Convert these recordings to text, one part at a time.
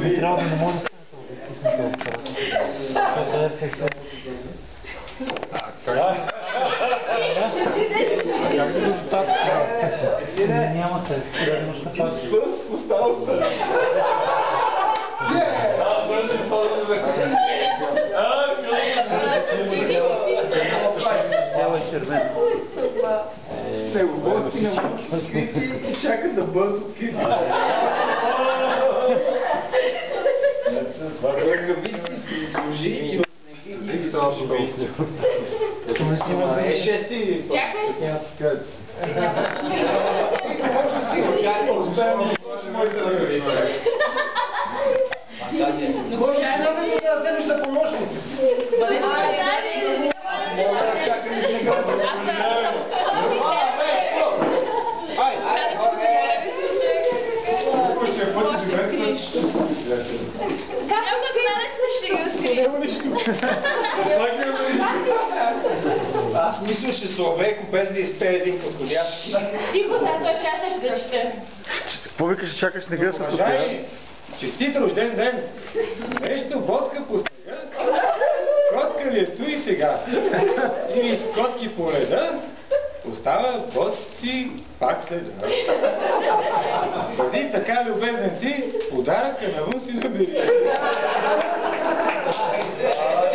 не трябва да не може да стане това обектив на този апарат. Това е ефектът. Как да се тази трябва? Няма тези, да имаш на тази. Цяла е червен. Те го бъдат и на открити и чакат да бъдат открити. Ръкавици, служи и снеги. Това ще го изсня. Шести. Чакай. Може да вземеш да помощник. Аз мисля, че Славейко без да изпее един подходящ. Тихо, той трябва да чете. Какво викаш, чакаш снега с топия? Честит рожден ден! Нещо ботка по снега? Котка ли е ту и сега? Или с котки по реда? Остава ботци пак следа. Бъди така любезен ти, подаръка навън си набери.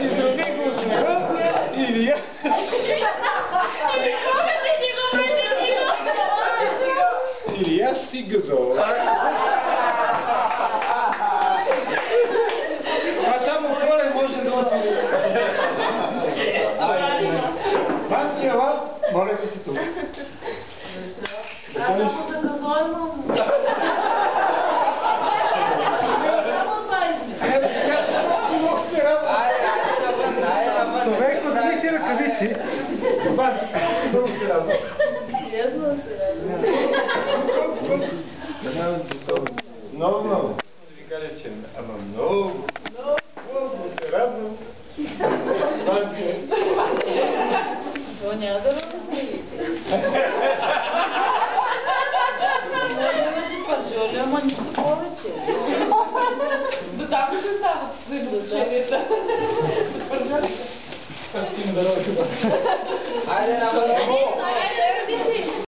Издроби го снега или я... Или аз си газол. А само Коле може да учи. Манчи, ела, моля ви се тук. Аз само да газой, мамо. Славейко, дай си ръкавици. Много се радва. Сериозно се радва. Много, много. Да ви кажа, че ама много се радвам. То няма да разумеете. Моля имаше пържоли, ама нищо повече. До там ще стават взаимоотношенията. От пържолите. Айде, на бъде! Айде,